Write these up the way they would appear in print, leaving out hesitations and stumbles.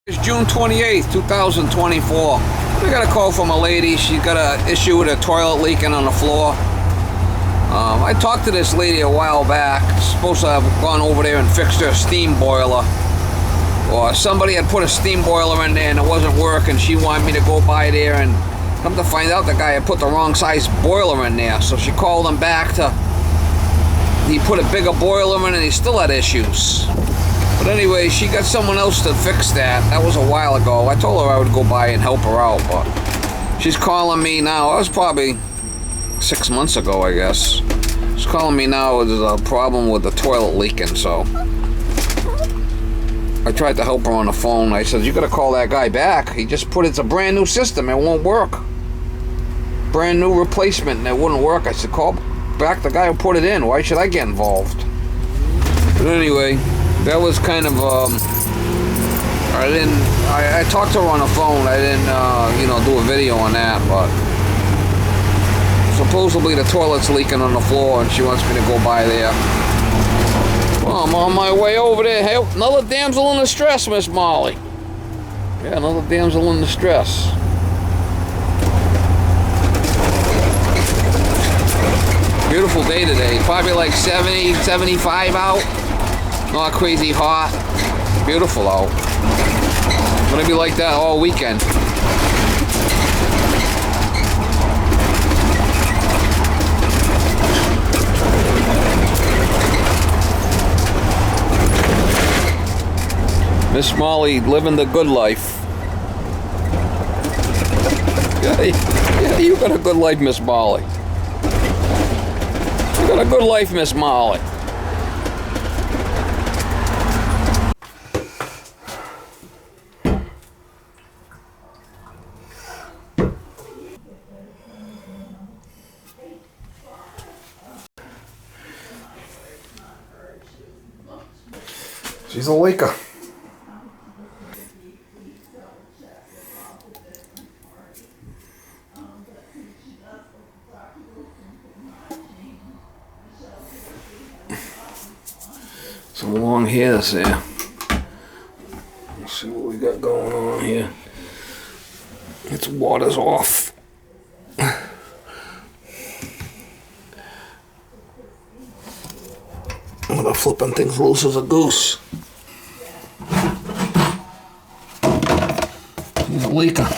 It's June 28th, 2024. I got a call from a lady. She got an issue with a toilet leaking on the floor. I talked to this lady a while back. Supposed to have gone over there and fixed her steam boiler. Or somebody had put a steam boiler in there and it wasn't working. She wanted me to go by there, and come to find out the guy had put the wrong size boiler in there. So she called him back he put a bigger boiler in and he still had issues. But anyway, she got someone else to fix that. That was a while ago. I told her I would go by and help her out, but she's calling me now. That was probably 6 months ago, I guess. She's calling me now. There's a problem with the toilet leaking, so I tried to help her on the phone. I said, you gotta call that guy back. He just it's a brand new system. It won't work. Brand new replacement, and it wouldn't work. I said, call back the guy who put it in. Why should I get involved? But anyway, that was kind of, I talked to her on the phone. I didn't, do a video on that, but supposedly the toilet's leaking on the floor and she wants me to go by there. Well, I'm on my way over there. Hey, another damsel in distress, Miss Molly. Yeah, another damsel in distress. Beautiful day today. Probably like 70, 75 out. Not crazy hot. Beautiful out. Gonna be like that all weekend. Miss Molly living the good life. Yeah, you got a good life, Miss Molly. You got a good life, Miss Molly. She's a leaker. Some long hairs there. Let's see what we got going on here. Its water's off. I'm gonna flipping things loose as a goose. He's a leaker.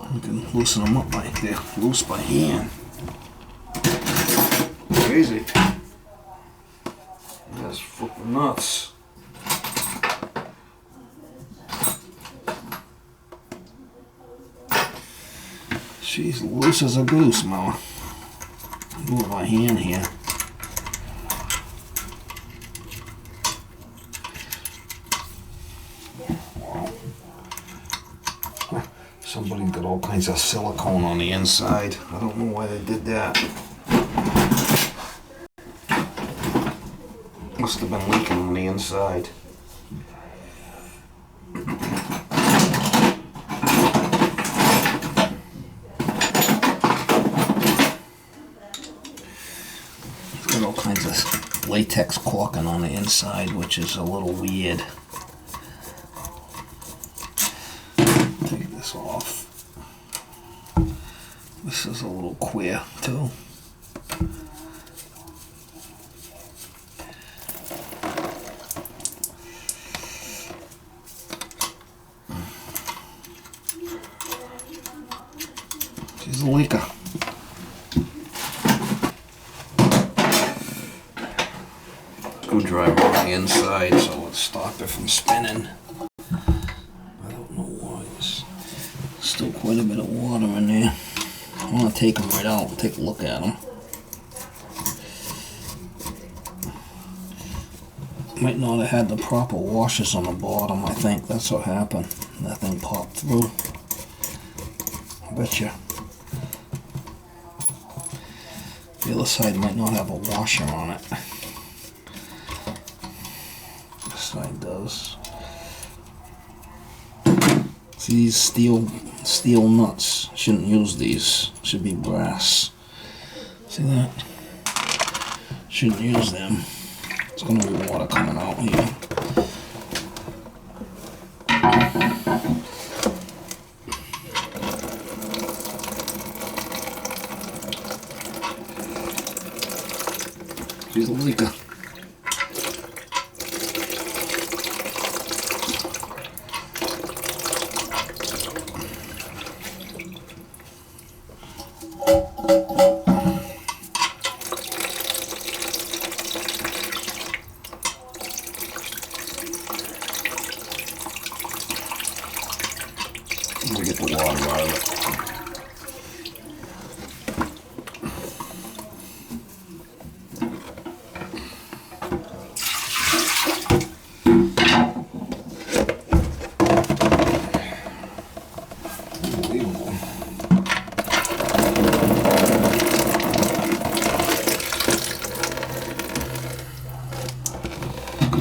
I can loosen them up right there. Loose by hand. Crazy. That's flipping nuts. She's loose as a goose, Mama. Do it by hand here. Somebody got all kinds of silicone on the inside. I don't know why they did that. Must have been leaking on the inside. It's got all kinds of latex caulking on the inside, which is a little weird. Take this off. This is a little queer too. She's a leaker. Screwdriver on the inside so it'll stop it from spinning. I don't know why. There's still quite a bit of water in there. I want to take them right out and take a look at them. Might not have had the proper washers on the bottom. I think that's what happened. That thing popped through. I bet you. The other side might not have a washer on it. This side does. See these steel nuts? Shouldn't use these. Should be brass. See that? Shouldn't use them. It's gonna be water coming out here. He's a leaker. I'm gonna get the water out of it.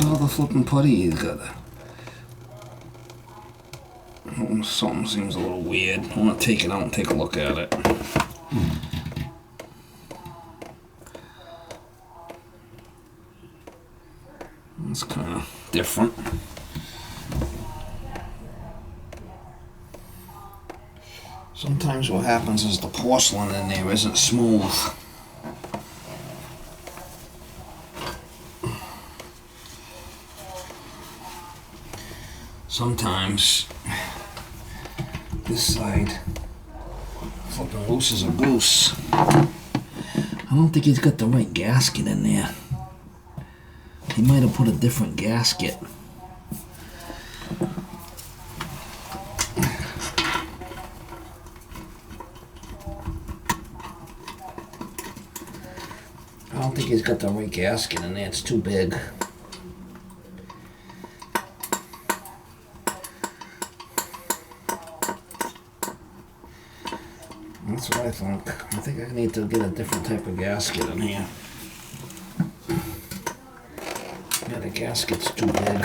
All the flipping putty he's got. Something seems a little weird. I want to take it out and take a look at it. It's kind of different. Sometimes what happens is the porcelain in there isn't smooth. Sometimes this side flipping loose as a goose. I don't think he's got the right gasket in there. He might have put a different gasket. I don't think he's got the right gasket in there. It's too big. That's what I think. I think I need to get a different type of gasket in here. Yeah, the gasket's too big.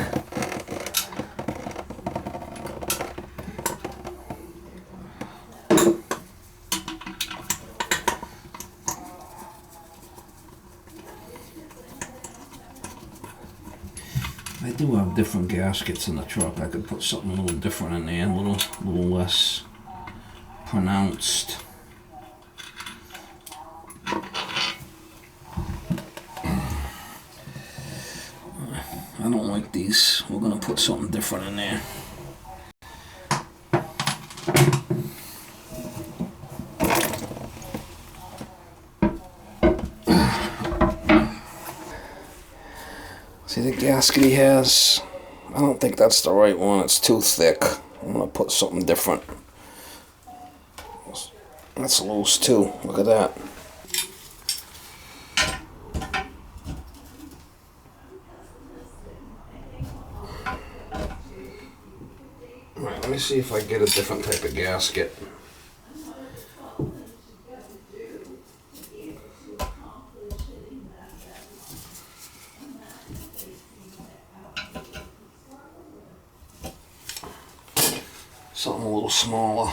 I do have different gaskets in the truck. I could put something a little different in there, a little less pronounced. I don't like these. We're gonna put something different in there. See the gasket he has? I don't think that's the right one. It's too thick. I'm gonna put something different. That's loose too. Look at that. Alright, let me see if I get a different type of gasket. Something a little smaller.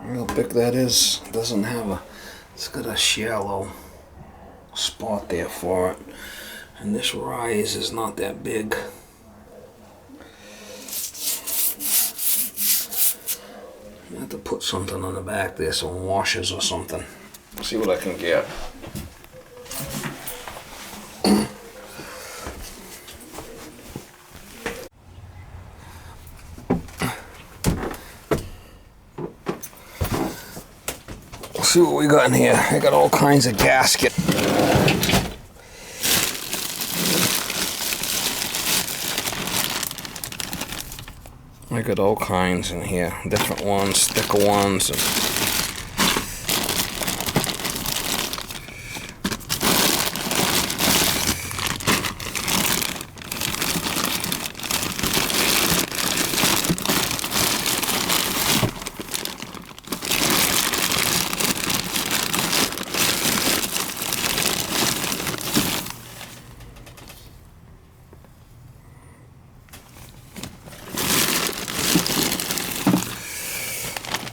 How big that is, doesn't have a, it's got a shallow spot there for it. And this rise is not that big. I have to put something on the back there, some washers or something. See what I can get. See what we got in here. I got all kinds of gasket. I got all kinds in here, different ones, thicker ones.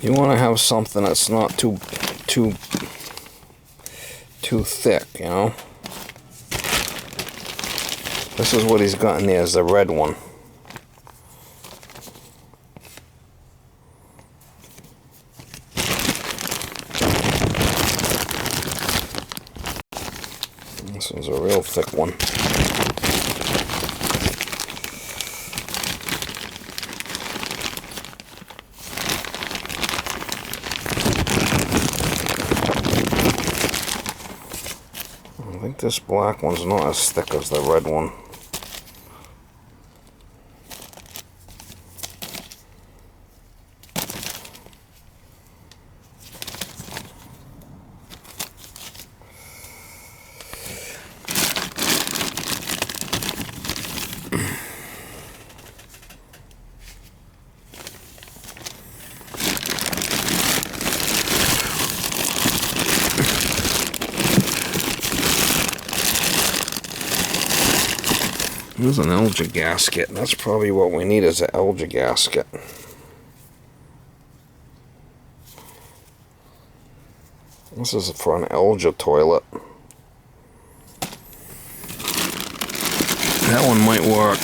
You want to have something that's not too thick, you know. This is what he's got in there, is the red one. This one's a real thick one. I think this black one's not as thick as the red one. There's an algae gasket. That's probably what we need, is an algae gasket. This is for an algae toilet. That one might work.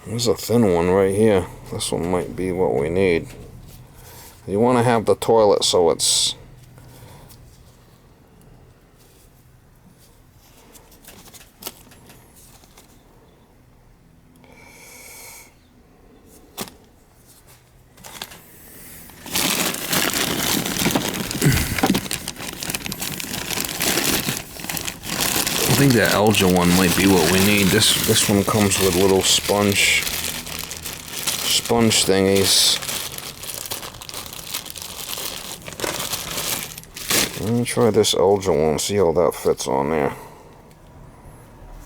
There's a thin one right here. This one might be what we need. You want to have the toilet so it's I think the algae one might be what we need. This one comes with little sponge thingies. Let me try this algae one, see how that fits on there.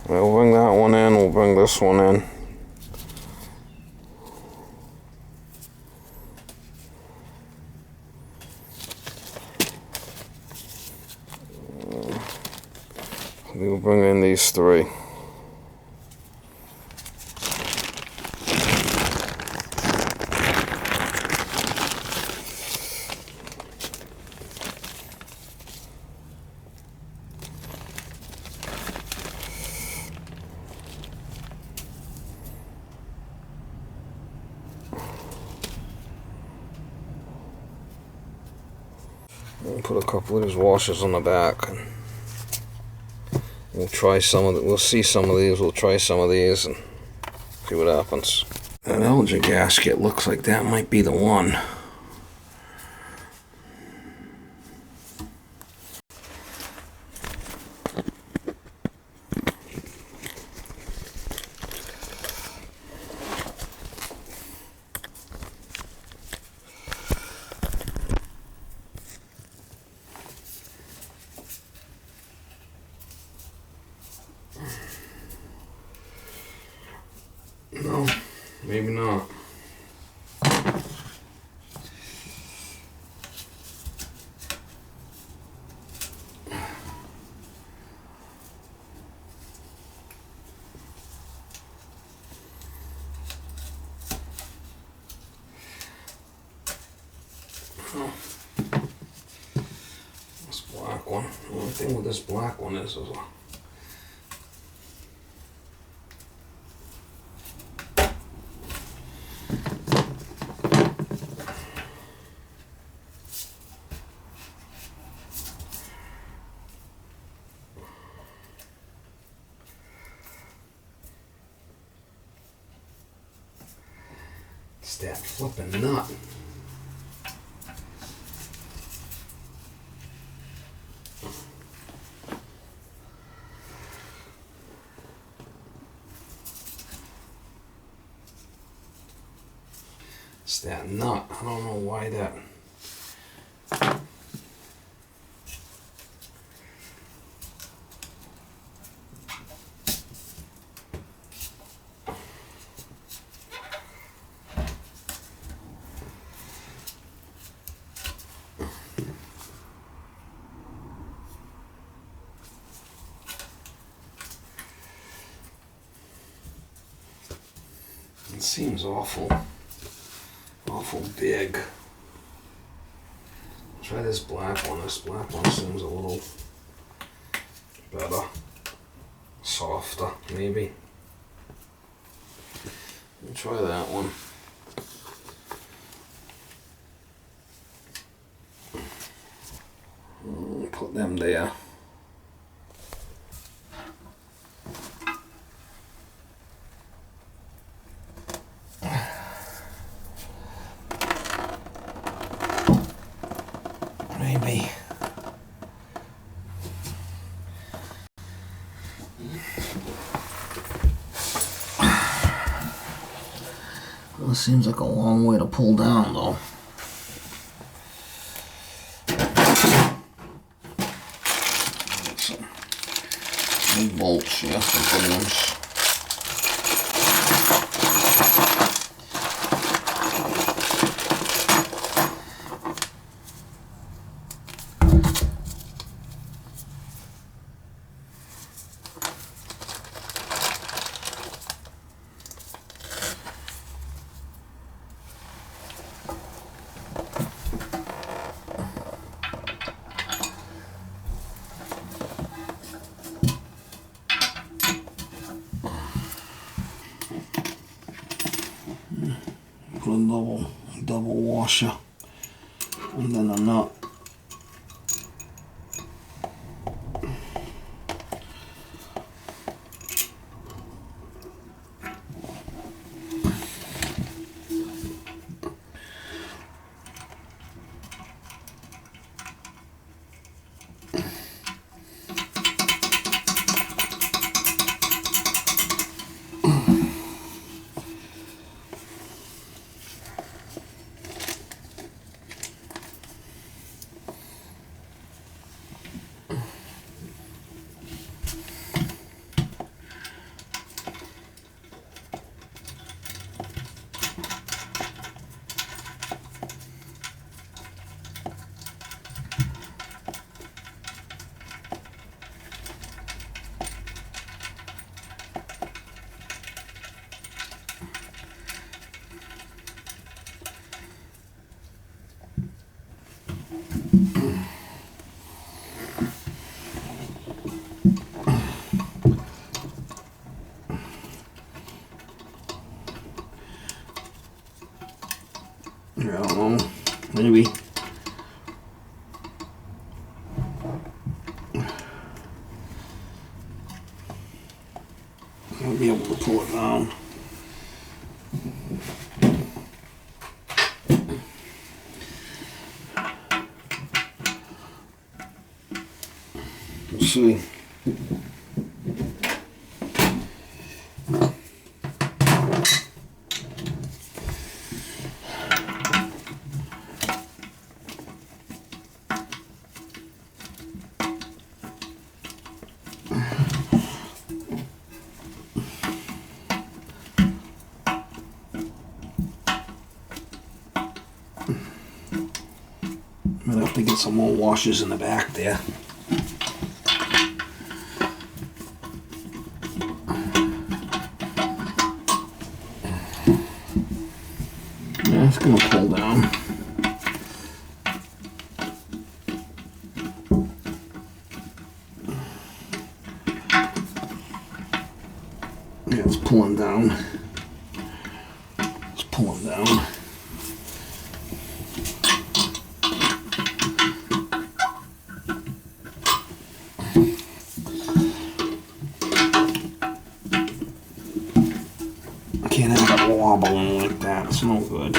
We'll bring that one in, we'll bring this one in. We'll bring in these three. We'll put a couple of these washers on the back. We'll try some of we'll see some of these, we'll try some of these and see what happens. That algae gasket looks like that might be the one. No, maybe not. Oh. This black one. The only thing with this black one is a it's that flipping nut. It's that nut. I don't know why that. It seems awful big. Try this black one. This black one seems a little better, softer maybe. Try that one. there. Maybe. Well, it seems like a long way to pull down, though. Some big bolts, yeah, some big ones. Put a double washer and then a nut. I don't know, maybe. I'll be able to pull it down. Let's see. I'm gonna have to get some more washers in the back there. Yeah, it's gonna pull down. Yeah, it's pulling down. It's pulling down. I can't have it wobbling like that. It's no good.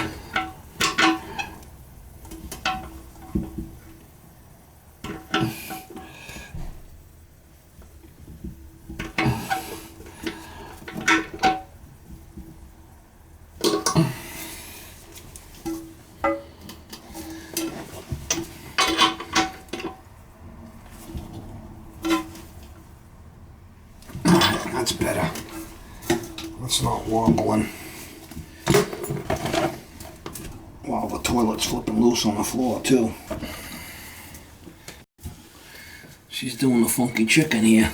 That's better. It's not wobbling while the toilet's flipping loose on the floor too. She's doing the funky chicken here.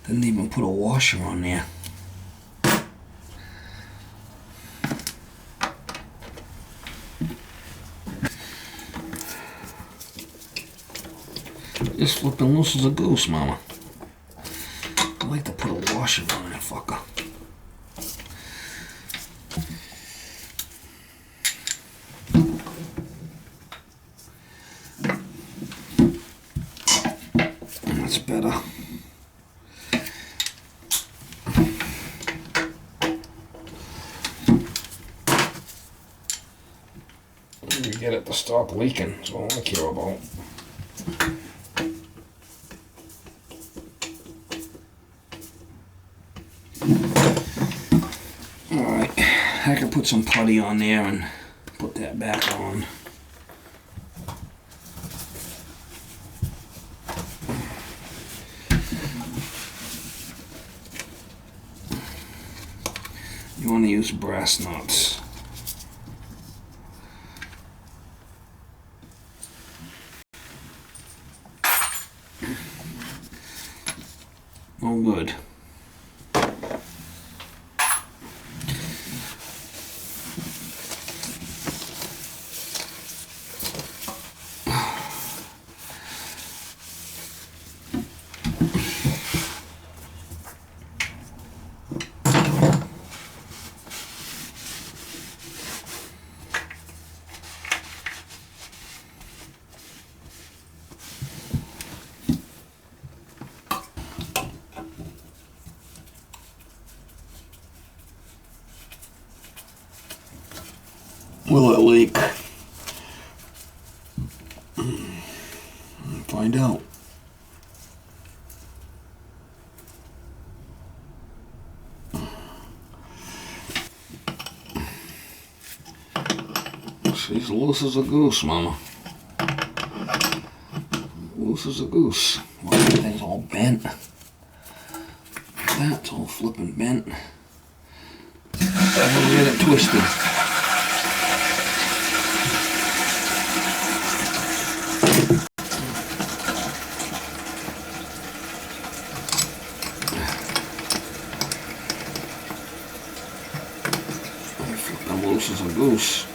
Didn't even put a washer on there. Just flipping loose as a goose, mama. washing on that fucker. That's better. You get it to stop leaking, that's all I care about. Alright, I can put some putty on there and put that back on. You want to use brass nuts. Oh, good. Will it leak? Find out. She's loose as a goose, Mama. Loose as a goose. Well, everything's all bent. That's all flipping bent. I don't get it twisted. I'm loose as a goose.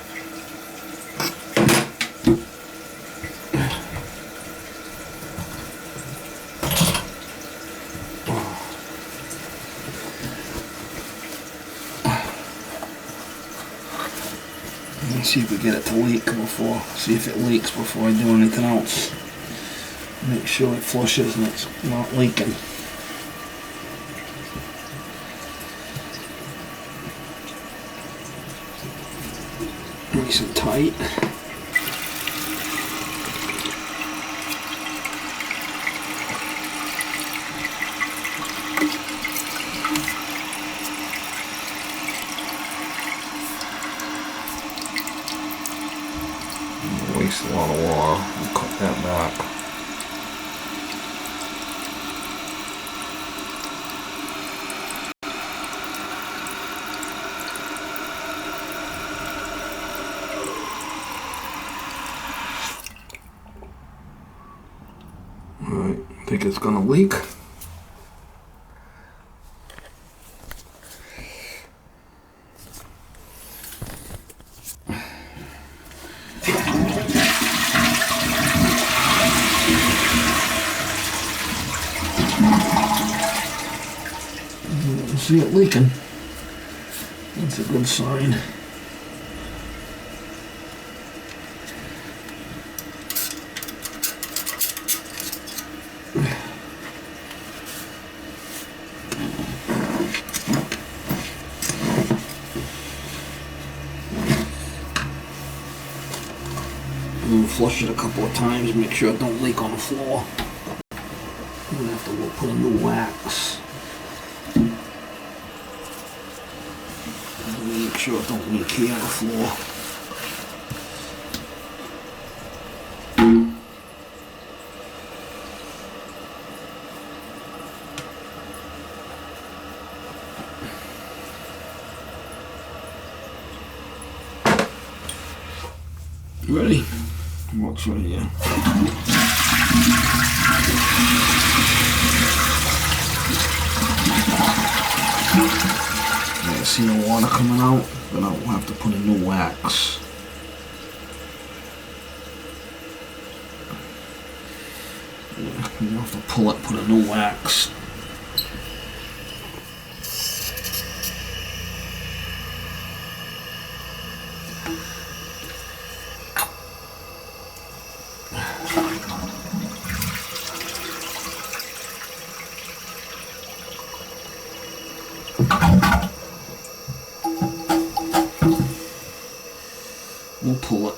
Let's see if we get it to leak before, see if it leaks before I do anything else. Make sure it flushes and it's not leaking. Nice and tight. Waste a lot of water. I'll cut that back. Alright, I think it's gonna leak. See it leaking. That's a good sign. And flush it a couple of times, make sure it don't leak on the floor. I'm gonna have to put a new wax. Make sure it don't leak here on the floor. Ready? What's right here? I see the water coming out, but I'll have to put a new wax. Yeah, you have to pull it, put a new wax. We'll pull it.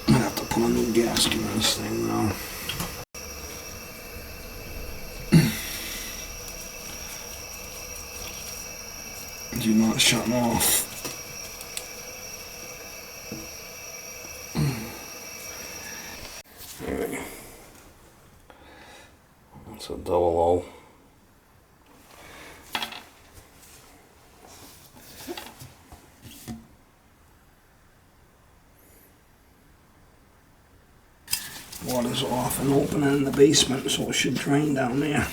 I have to put a new gasket in this thing now. Do not shut them off. There we go. That's a double O. Water's off and open in the basement, so it should drain down there.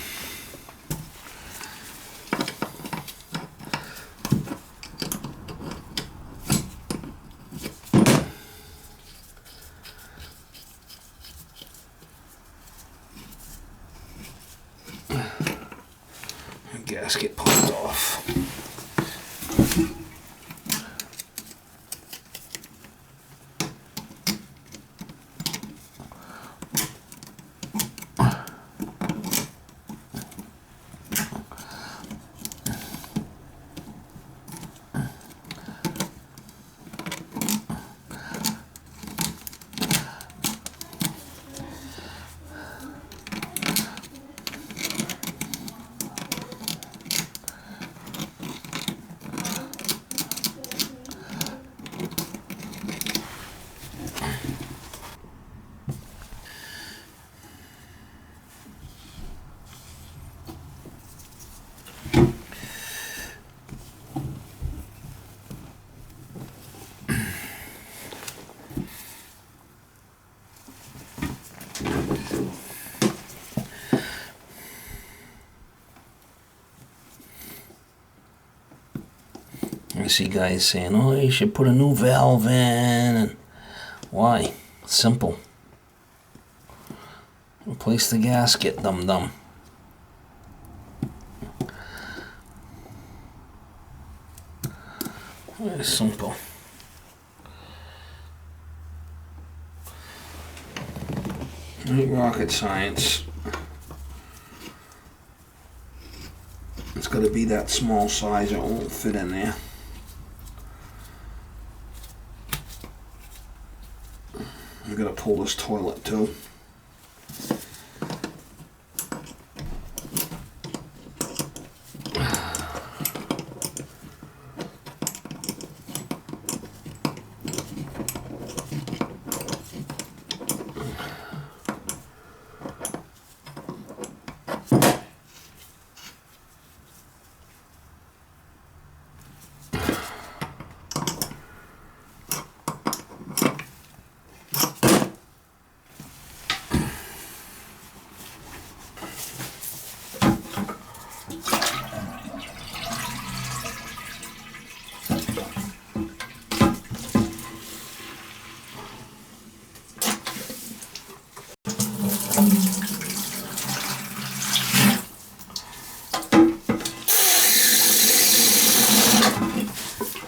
Gasket popped off. I see guys saying, oh, you should put a new valve in. And why? Simple. Replace the gasket, dum-dum. Very simple. Ain't rocket science. It's got to be that small size, it won't fit in there. I'm gonna pull this toilet too.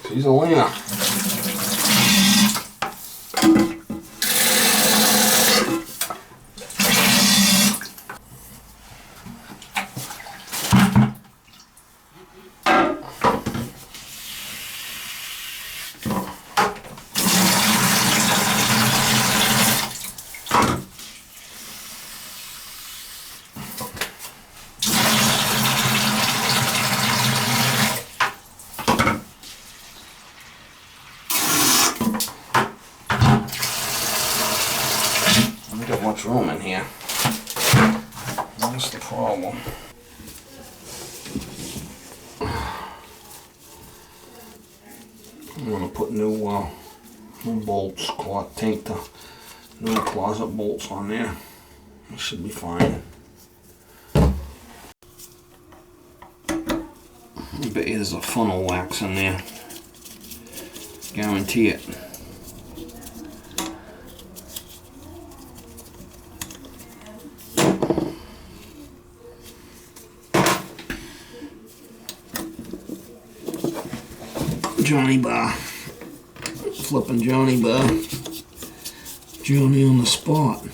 She's a winner. Got much room in here. That's the problem. I'm gonna put new bolts, take the new closet bolts on there. It should be fine. I bet you there's a funnel wax in there. Guarantee it. Johnny bar. Flipping Johnny bar. Johnny on the spot.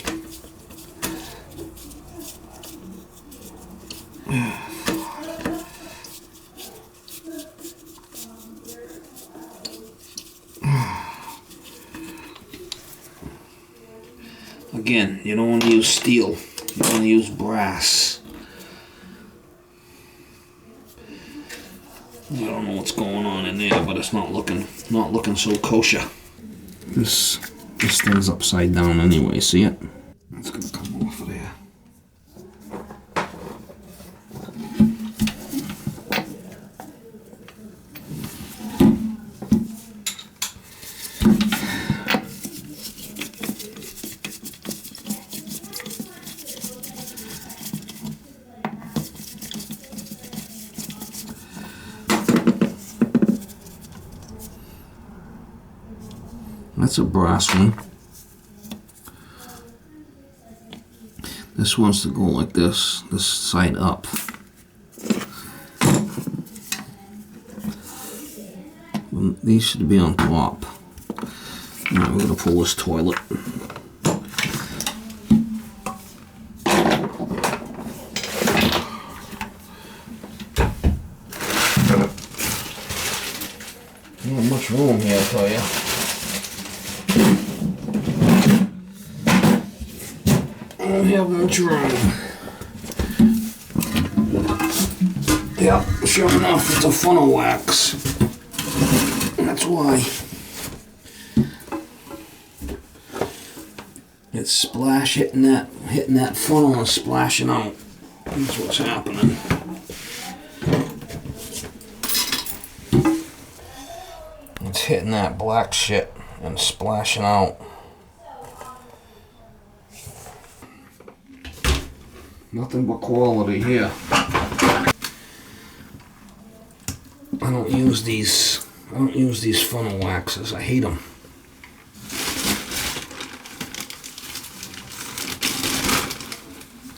Again, you don't want to use steel. You want to use brass. I don't know what's going on in there, but it's not looking so kosher. This thing's upside down anyway. See it? It's gonna come off of there. That's a brass one. This wants to go like this side up. These should be on top. Alright, we're gonna pull this toilet. Not much room here, I tell you. I don't have much room. Yep, sure enough, it's a funnel wax. That's why. It's splash hitting that funnel and splashing out. That's what's happening. It's hitting that black shit and splashing out. Nothing but quality here. I don't use these funnel waxes. I hate them.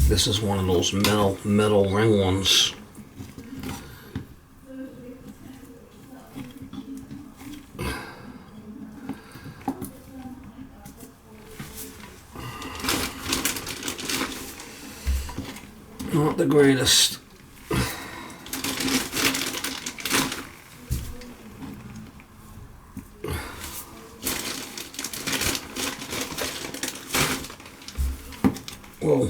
This is one of those metal ring ones. Not the greatest. Whoa.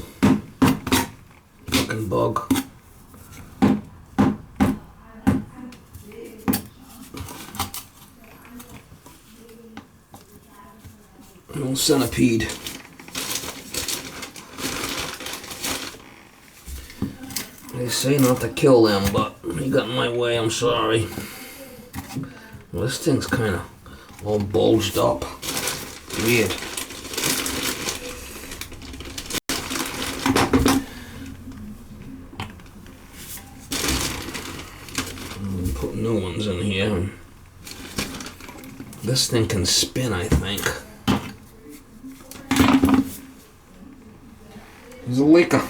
Fucking bug. Little centipede. They say not to kill them, but you got in my way, I'm sorry. Well, this thing's kind of all bulged up. Weird. Put new ones in here. This thing can spin, I think. There's a leaker.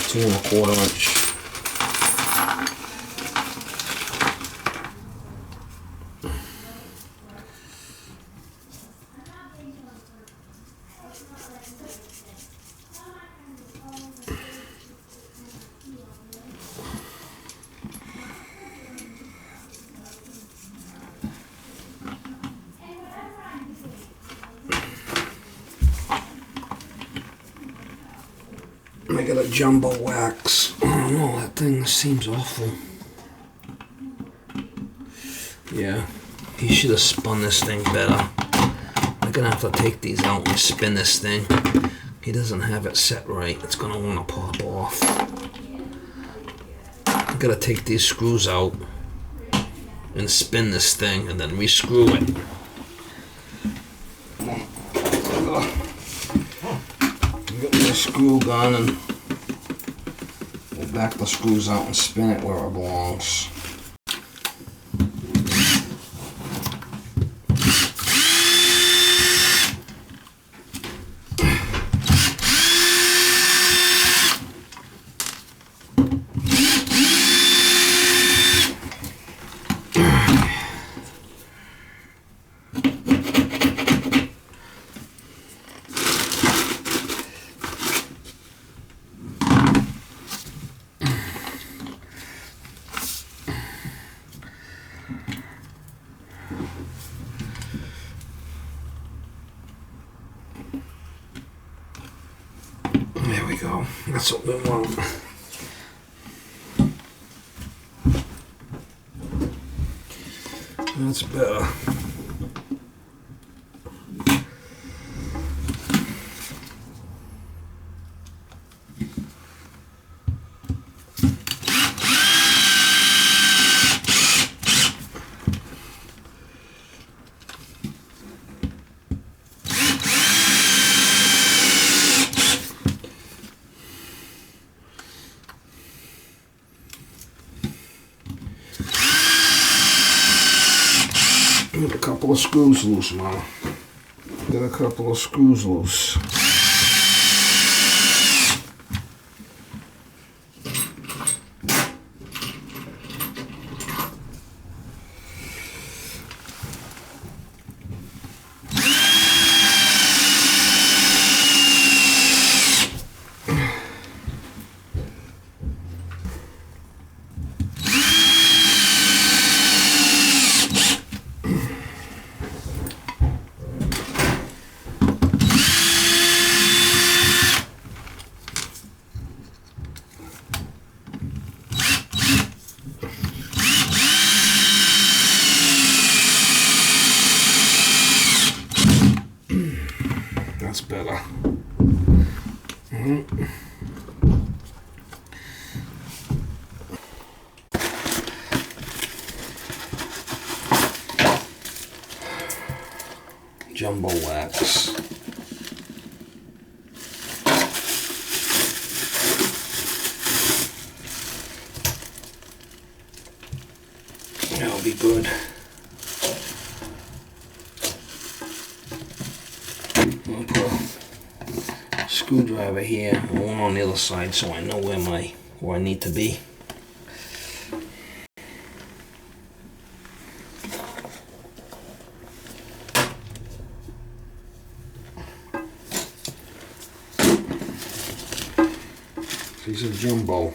2 1/4 inch. I got a jumbo wax. I don't know, that thing seems awful. Yeah, he should have spun this thing better. I'm gonna have to take these out and spin this thing. He doesn't have it set right. It's gonna wanna pop off. I gotta take these screws out and spin this thing and then rescrew it. Get my screw gun and we'll back the screws out and spin it where it belongs. That's what we want. That's better. Get a couple of screws loose now. Get a couple of screws loose. That's better. Jumbo wax. That'll be good. I'll put a screwdriver here and one on the other side so I know where I need to be. These are jumbo.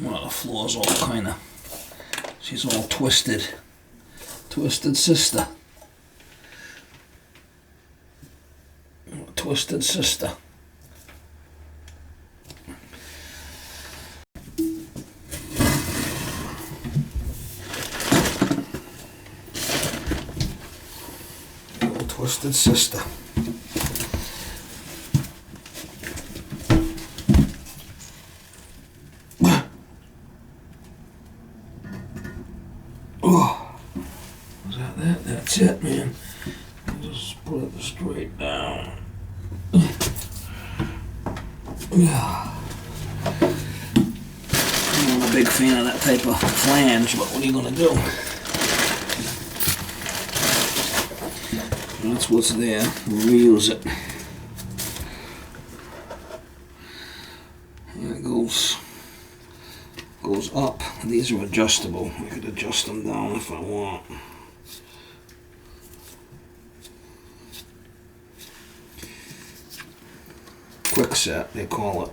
Well, the floor's all she's all twisted. Twisted sister. Twisted sister. Twisted sister. Oh, is that that? That's it, man. Just put it straight down. Yeah. I'm not a big fan of that type of flange, but what are you gonna do? That's what's there. We'll reuse it. And it goes up. These are adjustable. I could adjust them down if I want. Quick set, they call it.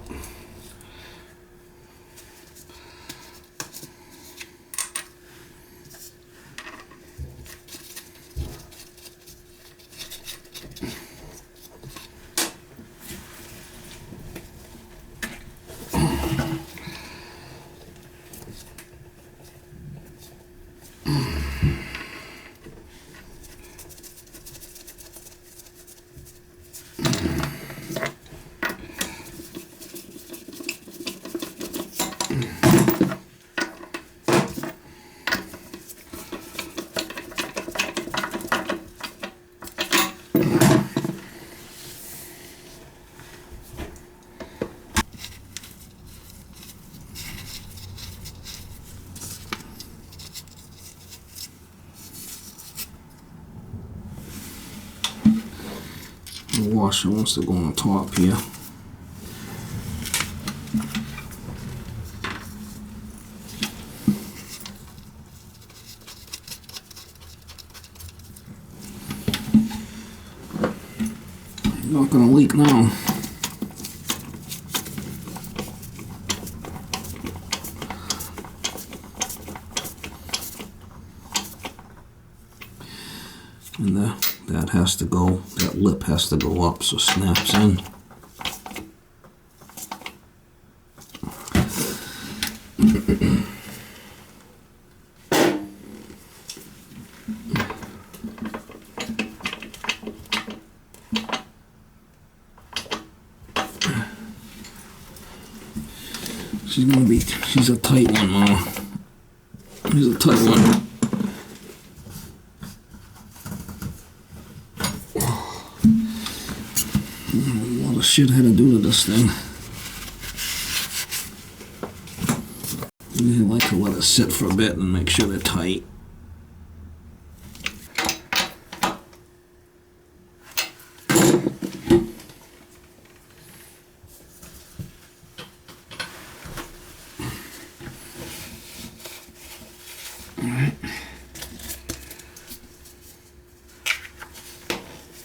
washer wants to go on top here. Not gonna leak now. And that has to go, that lip has to go up so it snaps in. She's a tight one, Mama. She's a tight one. A lot of shit I had to do to this thing. I like to let it sit for a bit and make sure they're tight. Alright.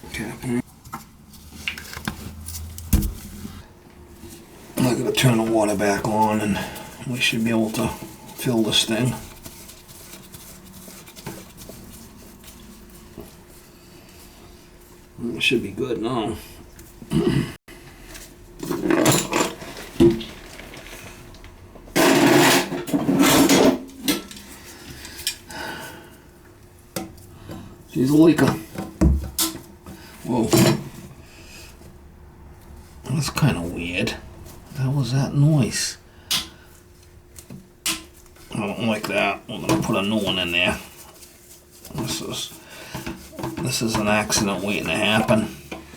Okay. I'm going to turn the water back on and we should be able to fill this thing. It should be good now. She's a leaker. Whoa. That's kind of weird. What was that noise? I don't like that. We're gonna put a new one in there. This is an accident waiting to happen.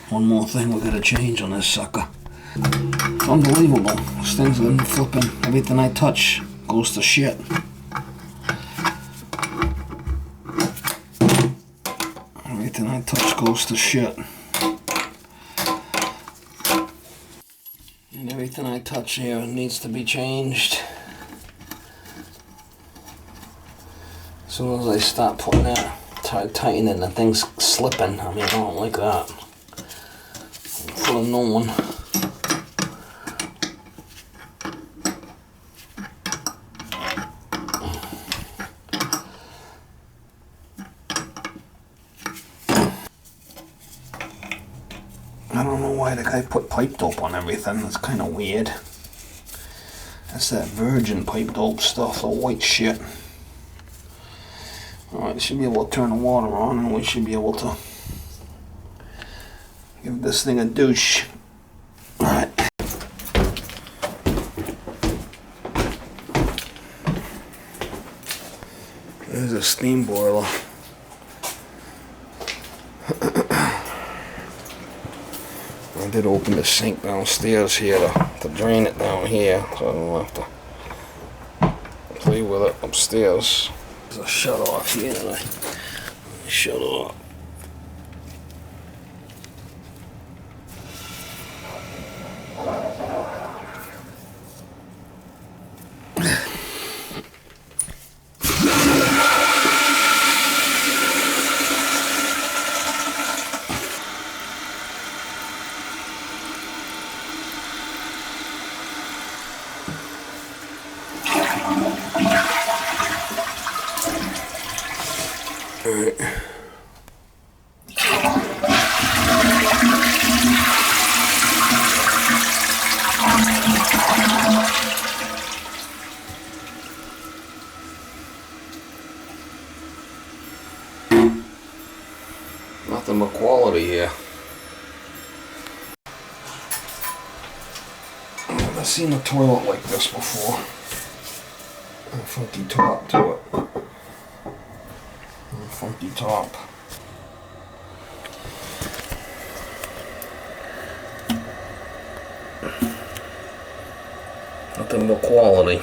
One more thing we gotta change on this sucker. It's unbelievable. This thing's been flipping. Everything I touch goes to shit. Everything I touch goes to shit. And everything I touch here needs to be changed. As soon as I start putting that, tightening, the thing's slipping. I mean, I don't like that. Put a new one. I don't know why the guy put pipe dope on everything. That's kind of weird. That's that virgin pipe dope stuff, the white shit. Alright, should be able to turn the water on and we should be able to give this thing a douche. Alright. There's a steam boiler. I did open the sink downstairs here to drain it down here, so I don't have to play with it upstairs. There's a shut off here that I shut off. Alright. Nothing but quality here. I've never seen a toilet like this before. A funky top to it. Funky top. Nothing but quality.